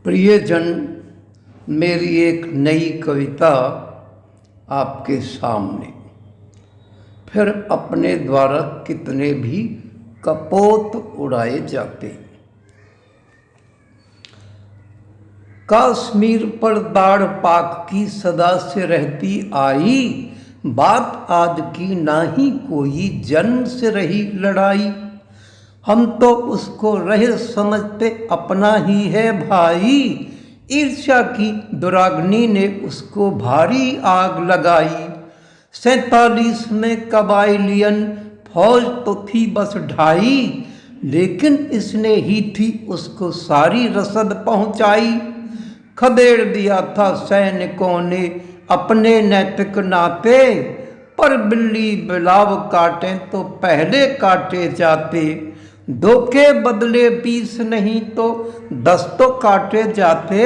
प्रियजन, मेरी एक नई कविता आपके सामने। फिर अपने द्वारा कितने भी कपोत उड़ाए जाते। कश्मीर पर दाढ़ पाक की सदा से रहती आई, बात आज की ना ही कोई जन्म से रही लड़ाई। हम तो उसको रहे समझते अपना ही है भाई, ईर्ष्या की दुराग्नि ने उसको भारी आग लगाई। 47 में कबाइलियन फौज तो थी बस 2.5, लेकिन इसने ही थी उसको सारी रसद पहुंचाई। खदेड़ दिया था सैनिकों ने अपने नैतिक नाते, पर बिल्ली बिलाव काटे तो पहले काटे जाते। 2 के बदले 20 नहीं तो 10 तो काटे जाते।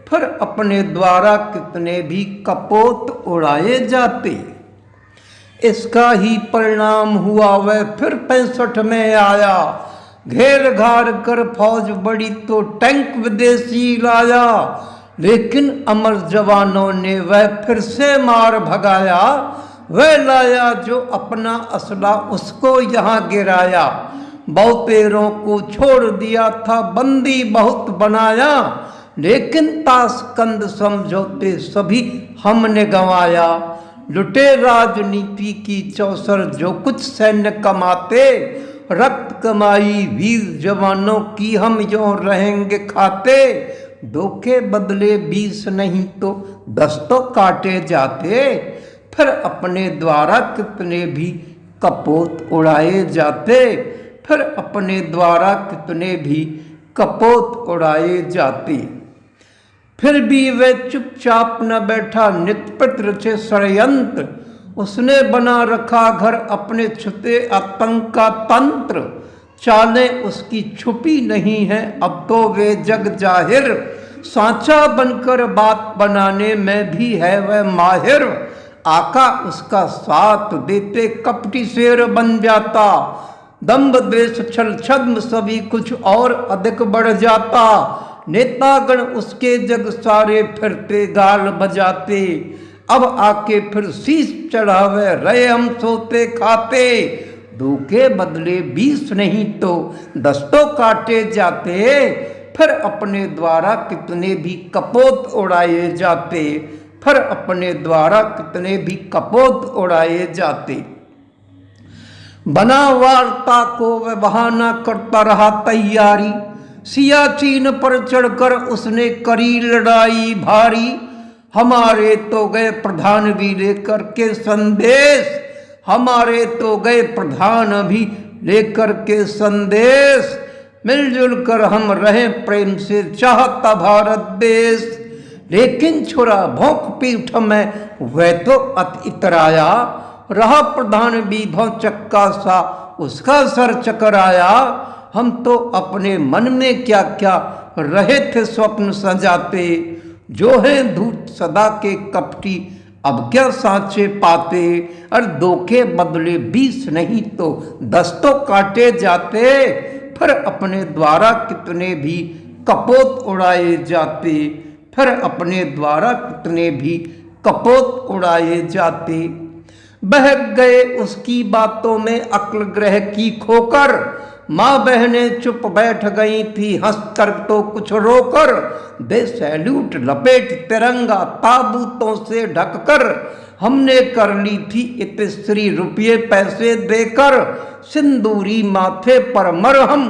फिर अपने द्वारा कितने भी कपोत उड़ाए जाते। इसका ही परिणाम हुआ वह फिर 65 में आया। घेर घार कर फौज बड़ी तो टैंक विदेशी लाया, लेकिन अमर जवानों ने वह फिर से मार भगाया। वह लाया जो अपना असला उसको यहाँ गिराया। बहुतेरों को छोड़ दिया था बंदी बहुत बनाया, लेकिन ताशकंद समझौते सभी हमने गंवाया। लुटे राजनीति की चौसर जो कुछ सैन्य कमाते, रक्त कमाई वीर जवानों की हम यों रहेंगे खाते। 2 के बदले 20 नहीं तो 10 तो काटे जाते। फिर अपने द्वारा कितने भी कपोत उड़ाए जाते। फिर अपने द्वारा कितने भी कपोत उड़ाए जाते। फिर भी वह चुपचाप न बैठा, नित्य रचे षड्यंत्र। उसने बना रखा घर अपने छुते आतंक का तंत्र। चालें उसकी छुपी नहीं है अब तो वे जग जाहिर। सांचा बनकर बात बनाने में भी है वह माहिर। आका उसका साथ देते कपटी शेर बन जाता। दंभ द्वेष छल छद्म सभी कुछ और अधिक बढ़ जाता। नेतागण उसके जग सारे फिरते गाल बजाते। अब आके फिर शीश चढ़ावे रहे हम सोते खाते। 2 के बदले 20 नहीं तो 10 तो काटे जाते। फिर अपने द्वारा कितने भी कपोत उड़ाए जाते। फिर अपने द्वारा कितने भी कपोत उड़ाए जाते। बना वार्ता को वह बहाना करता रहा तैयारी। सियाचिन पर चढ़कर उसने करी लड़ाई भारी। हमारे तो गए प्रधान भी लेकर के संदेश। हमारे तो गए प्रधान भी लेकर के संदेश। मिलजुल कर हम रहे प्रेम से चाहता भारत देश। लेकिन छुरा भौंक पीठ में वह तो अति इतराया। रहा प्रधान भी भौचक्का सा उसका सर चकराया। हम तो अपने मन में क्या क्या रहे थे स्वप्न सजाते। जो है धूर्त सदा के कपटी अब क्या सांचे पाते। और 2 के बदले 20 नहीं तो 10 तो काटे जाते। फिर अपने द्वारा कितने भी कपोत उड़ाए जाते। फिर अपने द्वारा कितने भी कपोत उड़ाए जाते। बह गए उसकी बातों में अक्ल ग्रह की खोकर। माँ बहनें चुप बैठ गई थी हंसकर तो कुछ रोकर। दे सैल्यूट लपेट तिरंगा ताबूतों से ढककर। हमने कर ली थी इतश्री रुपये पैसे देकर। सिंदूरी माथे पर मरहम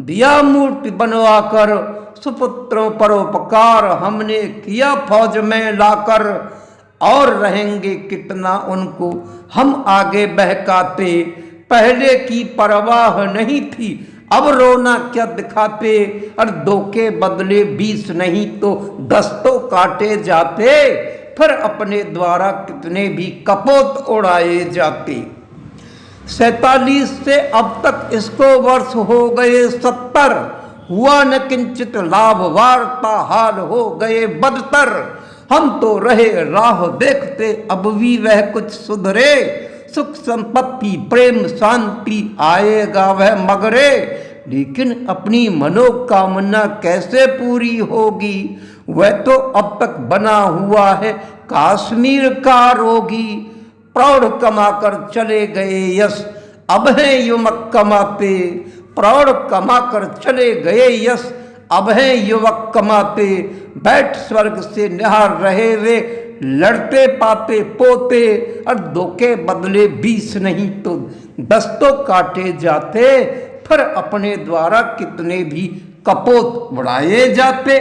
दिया मूर्ति बनवा कर। सुपुत्रों पर उपकार हमने किया फौज में लाकर। और रहेंगे कितना उनको हम आगे बहकाते। पहले की परवाह नहीं थी अब रोना क्या दिखाते। और 2 के बदले 20 नहीं तो 10 तो काटे जाते। फिर अपने द्वारा कितने भी कपोत उड़ाए जाते। 47 से अब तक इसको वर्ष हो गए 70। हुआ न किंचित लाभ वार्ता हाल हो गए बदतर। हम तो रहे राह देखते अब भी वह कुछ सुधरे। सुख संपत्ति प्रेम शांति आएगा वह मगरे। लेकिन अपनी मनोकामना कैसे पूरी होगी? वह तो अब तक बना हुआ है काश्मीर का रोगी। प्रौढ़ कमाकर चले गए यश, अब है युवक कमाते। प्रौढ़ कमाकर चले गए यश, अब है युवक कमाते। बैठ स्वर्ग से निहार रहे वे, लड़ते पाते पोते। और दो के बदले 20 नहीं तो 10 तो काटे जाते। फिर अपने द्वारा कितने भी कपोत उड़ाए जाते।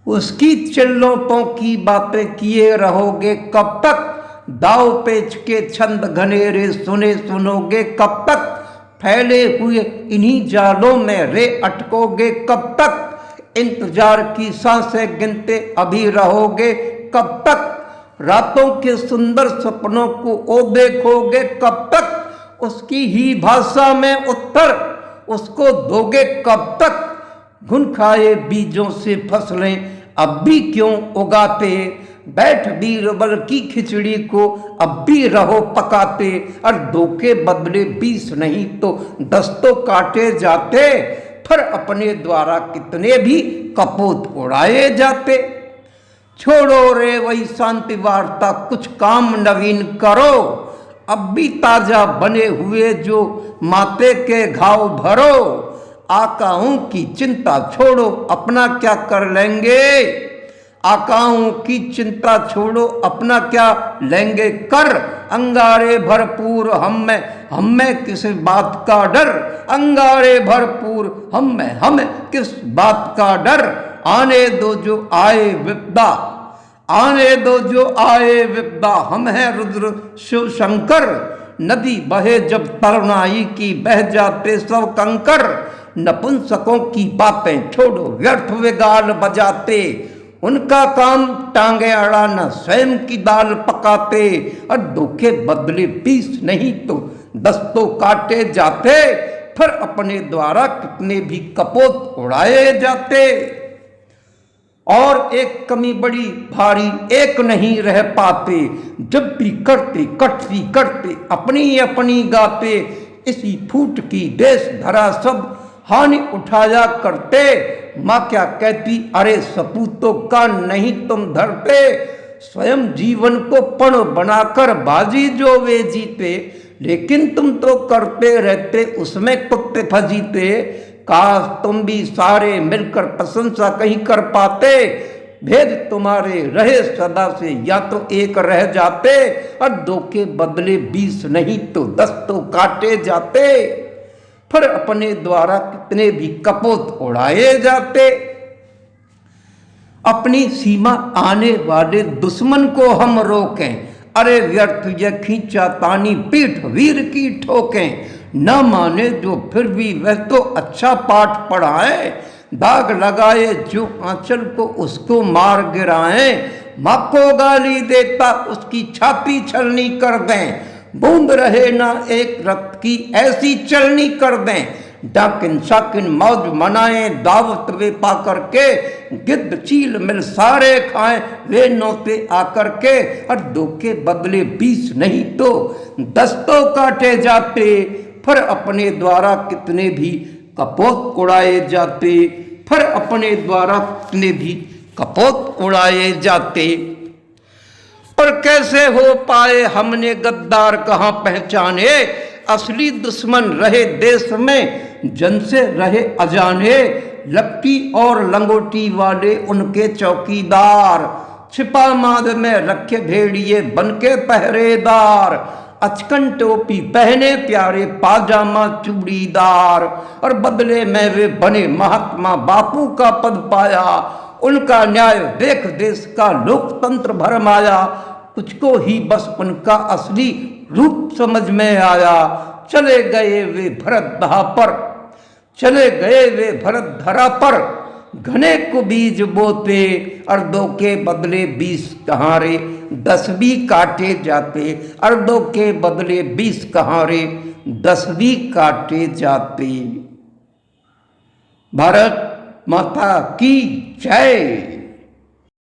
उसकी चिल्लोटों की बातें किए रहोगे कब तक? दाव पेच के छंद घनेरे सुने सुनोगे कब तक? फैले हुए इन्हीं जालों में रे अटकोगे कब तक? इंतजार की सांसें गिनते अभी रहोगे कब तक? रातों के सुंदर सपनों को ओ देखोगे कब तक? उसकी ही भाषा में उत्तर उसको दोगे कब तक? घुन खाए बीजों से फसलें अब भी क्यों उगाते? बैठ बीरबल की खिचड़ी को अब भी रहो पकाते। और दो के बदले 20 नहीं तो 10 तो काटे जाते। फिर अपने द्वारा कितने भी कपोत उड़ाए जाते। छोड़ो रे वही शांति वार्ता, कुछ काम नवीन करो। अब भी ताजा बने हुए जो माते के घाव भरो। आकाओं की चिंता छोड़ो, अपना क्या कर लेंगे? आकाओं की चिंता छोड़ो, अपना क्या लेंगे कर? अंगारे भरपूर हम में किस बात का डर? अंगारे भरपूर हमें किस बात का डर? आने दो जो आए विपदा, आने दो जो आए विपदा। हम हैं रुद्र शिव शंकर। नदी बहे जब तरुणाई की, बह जाते सब कंकर। नपुंसकों की बातें छोड़ो, व्यर्थ वे गाल बजाते। उनका काम टांगे अड़ाना, स्वयं की दाल पकाते। और दो के बदले 20 नहीं तो 10 तो काटे जाते। फिर अपने द्वारा कितने भी कपोत उड़ाए जाते। और एक कमी बड़ी भारी, एक नहीं रह पाते। जब भी करते कटती करते अपनी अपनी गाते। इसी फूट की देश धरा सब हानि उठाया करते। माँ क्या कहती, अरे सपूतों का नहीं तुम धरते। स्वयं जीवन को पण बनाकर बाजी जो वे जीते। लेकिन तुम तो करते रहते उसमें कुत्ते फजीते। काश तुम भी सारे मिलकर प्रशंसा कहीं कर पाते। भेद तुम्हारे रहे सदा से, या तो एक रह जाते। और दो के बदले 20 नहीं तो 10 तो काटे जाते। फिर अपने द्वारा कितने भी कपोत उड़ाए जाते। अपनी सीमा आने वाले दुश्मन को हम रोकें। अरे व्यर्थ यह खींचा तानी पीठ वीर की ठोकें। न माने जो फिर भी वह तो अच्छा पाठ पढ़ाए। दाग लगाए जो आंचल को उसको मार गिराए। माँ को गाली देता उसकी छाती छलनी कर दें। बूंद रहे ना एक रक्त की ऐसी चलनी कर दें। डाकिन शाकिन मौज मनाएं दावत वे पा करके। गिद्ध चील मिल सारे खाएं वे नौते आकर के। और दो के बदले 20 नहीं तो 10 तो काटे जाते। फिर अपने द्वारा कितने भी कपोत उड़ाए जाते। फिर अपने द्वारा कितने भी कपोत उड़ाए जाते। पर कैसे हो पाए हमने गद्दार कहाँ पहचाने। असली दुश्मन रहे देश में जन से रहे अजाने। लपटी और लंगोटी वाले उनके चौकीदार। छिपा माद में रखे भेड़िए बनके पहरेदार। अचकन टोपी पहने प्यारे पाजामा चूड़ीदार। और बदले में वे बने महात्मा बापू का पद पाया। उनका न्याय देख देश का लोकतंत्र भरमाया। कुछ ही बस उनका असली रूप समझ में आया। चले गए वे भरत दहा पर, चले गए वे भरत धरा पर। घने को बीज बोते और दो के बदले 20 कहाँ रे 10 भी काटे जाते। और दो के बदले 20 कहाँ रे 10 भी काटे जाते। भारत माता की जय।